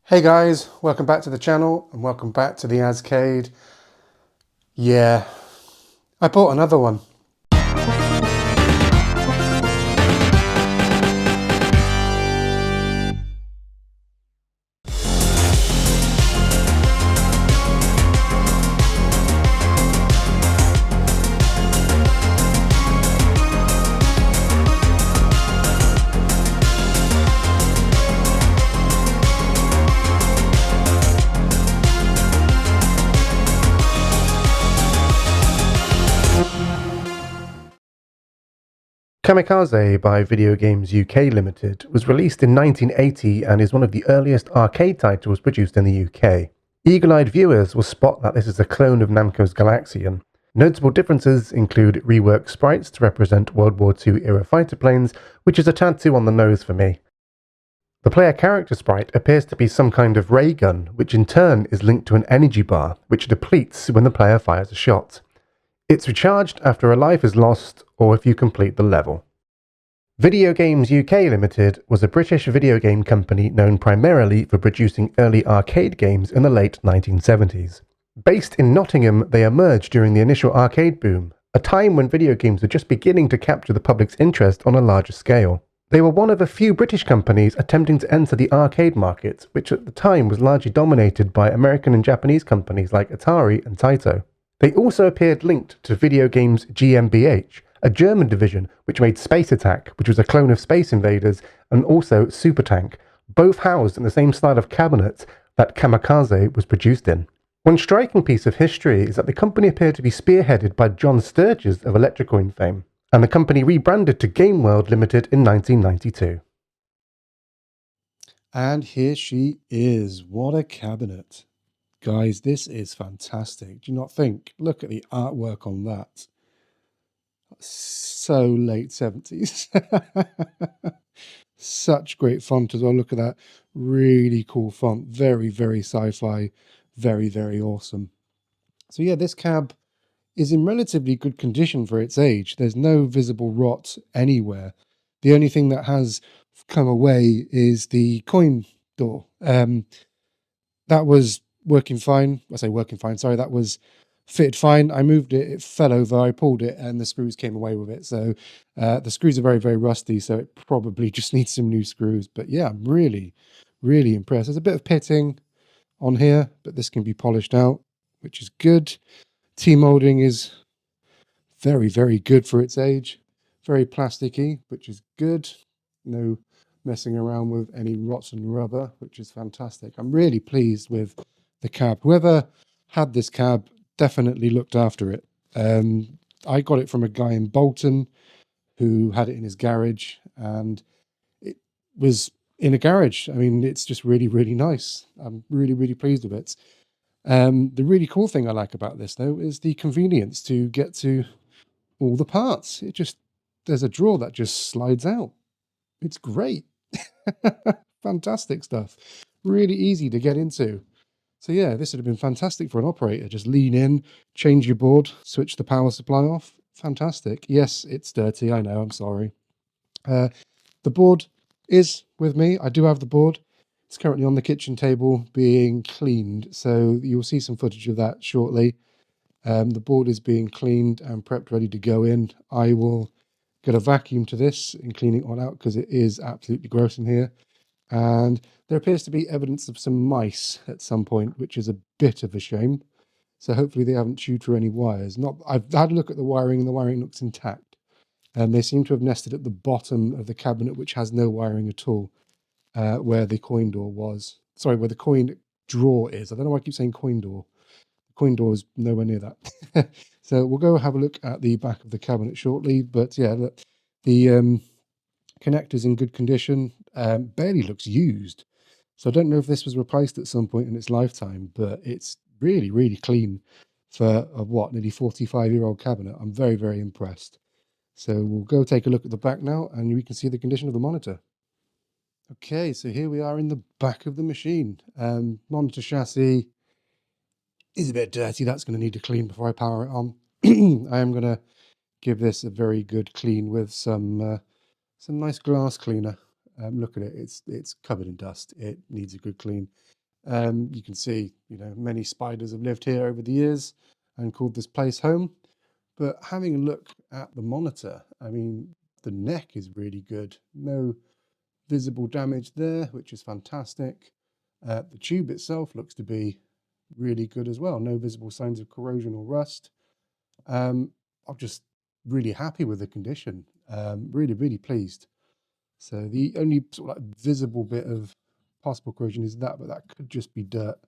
Hey guys, welcome back to the channel and welcome back to the Ascade. Yeah, I bought another one. Kamikaze by Videogames UK Limited was released in 1980 and is one of the earliest arcade titles produced in the UK. Eagle-eyed viewers will spot that this is a clone of Namco's Galaxian. Notable differences include reworked sprites to represent World War II era fighter planes, which is a tad too on the nose for me. The player character sprite appears to be some kind of ray gun, which in turn is linked to an energy bar, which depletes when the player fires a shot. It's recharged after a life is lost or if you complete the level. Videogames UK Limited was a British video game company known primarily for producing early arcade games in the late 1970s. Based in Nottingham, they emerged during the initial arcade boom, a time when video games were just beginning to capture the public's interest on a larger scale. They were one of a few British companies attempting to enter the arcade market, which at the time was largely dominated by American and Japanese companies like Atari and Taito. They also appeared linked to Video Games GmbH, a German division which made Space Attack, which was a clone of Space Invaders, and also Super Tank, both housed in the same style of cabinet that Kamikaze was produced in. One striking piece of history is that the company appeared to be spearheaded by John Sturges of Electrocoin fame, and the company rebranded to Game World Limited in 1992. And here she is. What a cabinet. Guys, this is fantastic. Do you not think? Look at the artwork on that. So late 70s. Such great font as well. Look at that. Really cool font. Very, very sci-fi. Very, very awesome. So yeah, this cab is in relatively good condition for its age. There's no visible rot anywhere. The only thing that has come away is the coin door. That was working fine. I say working fine, sorry, that was fitted fine. I moved it, it fell over, I pulled it, and the screws came away with it. So the screws are very, very rusty, so it probably just needs some new screws. But yeah, I'm really, really impressed. There's a bit of pitting on here, but this can be polished out, which is good. T-molding is very, very good for its age. Very plasticky, which is good. No messing around with any rotten rubber, which is fantastic. I'm really pleased with the cab. Whoever had this cab definitely looked after it. I got it from a guy in Bolton who had it in his garage, and it was in a garage. I mean, it's just really, really nice. I'm really, really pleased with it. The really cool thing I like about this, though, is the convenience to get to all the parts. There's a drawer that just slides out. It's great. Fantastic stuff. Really easy to get into. So yeah, this would have been fantastic for an operator. Just lean in, change your board, switch the power supply off. Fantastic. Yes, it's dirty. I know. I'm sorry. The board is with me. I do have the board. It's currently on the kitchen table being cleaned. So you'll see some footage of that shortly. The board is being cleaned and prepped, ready to go in. I will get a vacuum to this and clean it all out because it is absolutely gross in here. And there appears to be evidence of some mice at some point, which is a bit of a shame. So hopefully they haven't chewed through any wires. I've had a look at the wiring, and the wiring looks intact. And they seem to have nested at the bottom of the cabinet, which has no wiring at all, where the coin door was. Sorry, where the coin drawer is. I don't know why I keep saying coin door. The coin door is nowhere near that. So we'll go have a look at the back of the cabinet shortly. But yeah, look, the connector's in good condition. Barely looks used. So I don't know if this was replaced at some point in its lifetime, but it's really, really clean for a nearly 45-year-old cabinet. I'm very, very impressed. So we'll go take a look at the back now, and we can see the condition of the monitor. Okay, so here we are in the back of the machine. Monitor chassis is a bit dirty. That's going to need to clean before I power it on. I am going to give this a very good clean with some nice glass cleaner. Look at it, it's covered in dust. It needs a good clean. You can see, many spiders have lived here over the years and called this place home. But having a look at the monitor, I mean, the neck is really good. No visible damage there, which is fantastic. The tube itself looks to be really good as well. No visible signs of corrosion or rust. I'm just really happy with the condition. Really, really pleased. So the only sort of like visible bit of possible corrosion is that, but that could just be dirt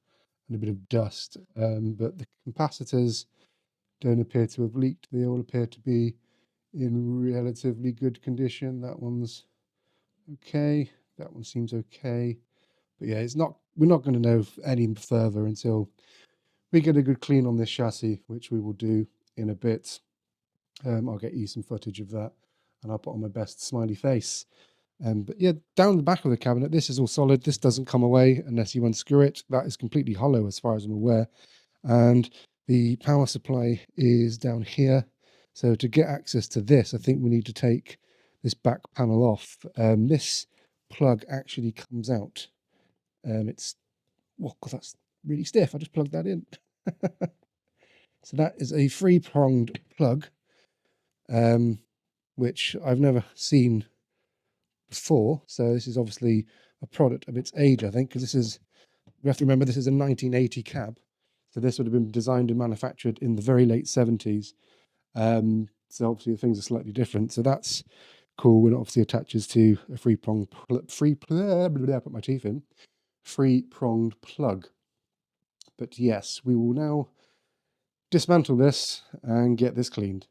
and a bit of dust. But the capacitors don't appear to have leaked. They all appear to be in relatively good condition. That one's okay. That one seems okay. But yeah, we're not going to know any further until we get a good clean on this chassis, which we will do in a bit. I'll get you some footage of that and I'll put on my best smiley face. But yeah, down the back of the cabinet, this is all solid. This doesn't come away unless you unscrew it. That is completely hollow as far as I'm aware. And the power supply is down here. So to get access to this, I think we need to take this back panel off. This plug actually comes out. God, that's really stiff. I just plugged that in. So that is a three-pronged plug, which I've never seen before. So this is obviously a product of its age, I think, because we have to remember this is a 1980 cab. So this would have been designed and manufactured in the very late 70s. So obviously the things are slightly different. So that's cool. And it obviously attaches to a three-pronged plug. But yes, we will now dismantle this and get this cleaned.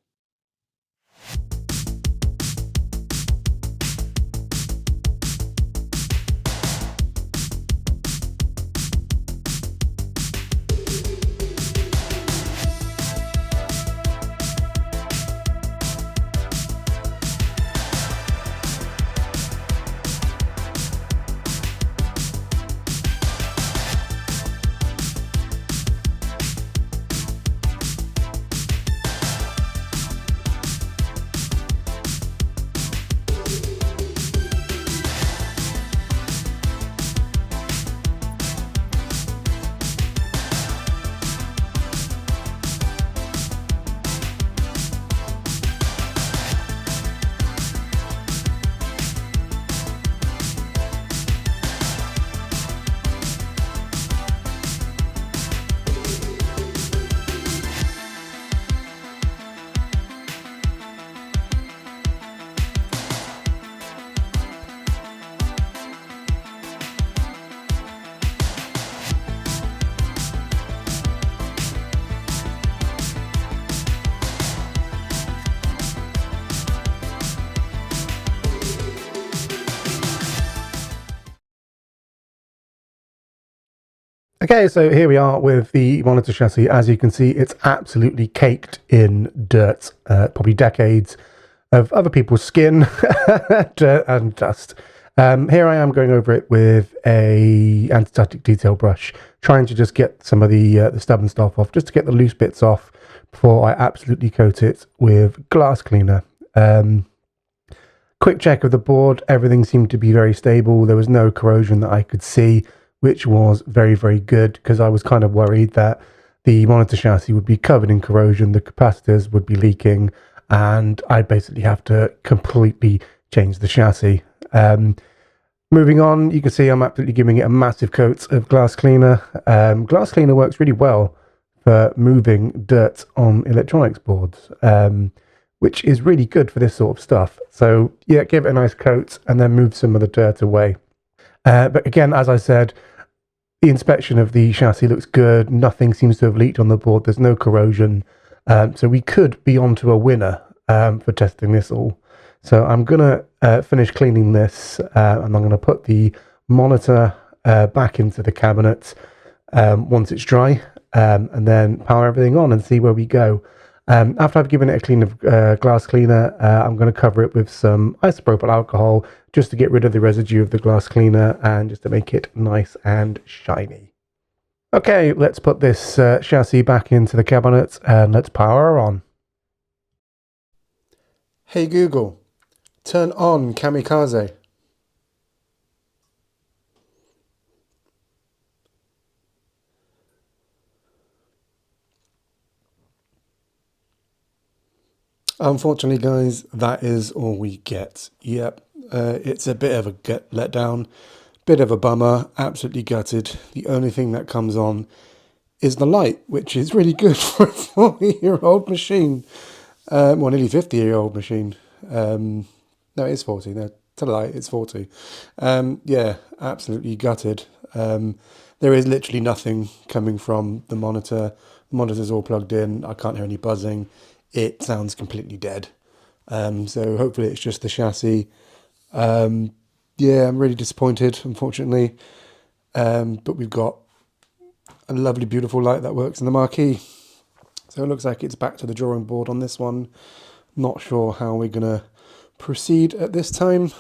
Okay, so here we are with the monitor chassis. As you can see, it's absolutely caked in dirt, probably decades of other people's skin, dirt and dust. Here I am going over it with a anti-static detail brush, trying to just get some of the stubborn stuff off, just to get the loose bits off before I absolutely coat it with glass cleaner. Quick check of the board, everything seemed to be very stable. There was no corrosion that I could see, which was very, very good, because I was kind of worried that the monitor chassis would be covered in corrosion, the capacitors would be leaking, and I'd basically have to completely change the chassis. Moving on, you can see I'm absolutely giving it a massive coat of glass cleaner. Glass cleaner works really well for moving dirt on electronics boards, which is really good for this sort of stuff. So yeah, give it a nice coat and then move some of the dirt away. But again, as I said, the inspection of the chassis looks good. Nothing seems to have leaked on the board. There's no corrosion. So we could be onto a winner for testing this all. So I'm going to finish cleaning this and I'm going to put the monitor back into the cabinet once it's dry and then power everything on and see where we go. After I've given it a clean of glass cleaner, I'm going to cover it with some isopropyl alcohol just to get rid of the residue of the glass cleaner and just to make it nice and shiny. Okay, let's put this chassis back into the cabinet and let's power on. Hey Google, turn on Kamikaze. Unfortunately, guys, that is all we get. Yep, it's a bit of a letdown, bit of a bummer, absolutely gutted. The only thing that comes on is the light, which is really good for a 40-year-old machine. Well, nearly 50-year-old machine. No, it is 40. No, tell a lie, it's 40. Yeah, absolutely gutted. There is literally nothing coming from the monitor. The monitor's all plugged in. I can't hear any buzzing. It sounds completely dead. So hopefully it's just the chassis. Yeah, I'm really disappointed, unfortunately. But we've got a lovely, beautiful light that works in the marquee. So it looks like it's back to the drawing board on this one. Not sure how we're going to proceed at this time.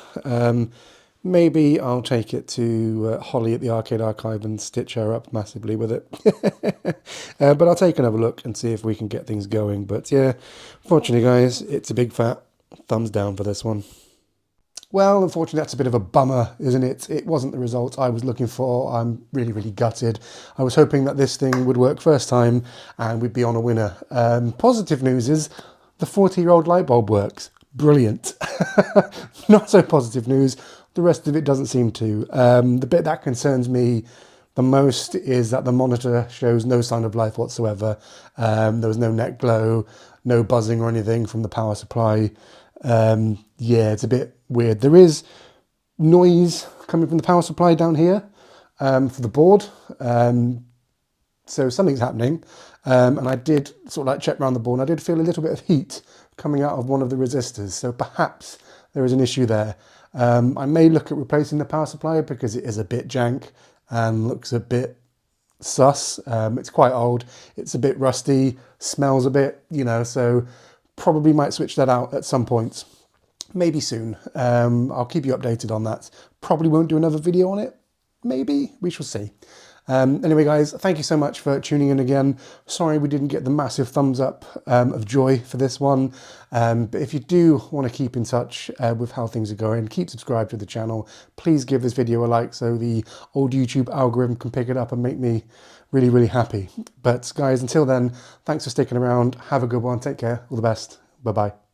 Maybe I'll take it to Holly at the Arcade Archive and stitch her up massively with it. But I'll take another look and see if we can get things going. But yeah, fortunately, guys, it's a big fat thumbs down for this one. Well, unfortunately, that's a bit of a bummer, isn't it? It wasn't the result I was looking for. I'm really, really gutted. I was hoping that this thing would work first time and we'd be on a winner. Positive news is the 40-year-old light bulb works. Brilliant. Not so positive news. The rest of it doesn't seem to. The bit that concerns me the most is that the monitor shows no sign of life whatsoever. There was no net glow, no buzzing or anything from the power supply. Yeah, it's a bit weird. There is noise coming from the power supply down here for the board. So something's happening. And I did sort of like check around the board and I did feel a little bit of heat coming out of one of the resistors. So perhaps there is an issue there. I may look at replacing the power supply because it is a bit jank and looks a bit sus. It's quite old. It's a bit rusty, smells a bit, so probably might switch that out at some point. Maybe soon. I'll keep you updated on that. Probably won't do another video on it. Maybe. We shall see. Anyway, guys, thank you so much for tuning in again. Sorry we didn't get the massive thumbs up of joy for this one. But if you do want to keep in touch with how things are going, keep subscribed to the channel. Please give this video a like so the old YouTube algorithm can pick it up and make me really, really happy. But guys, until then, thanks for sticking around. Have a good one. Take care. All the best. Bye-bye.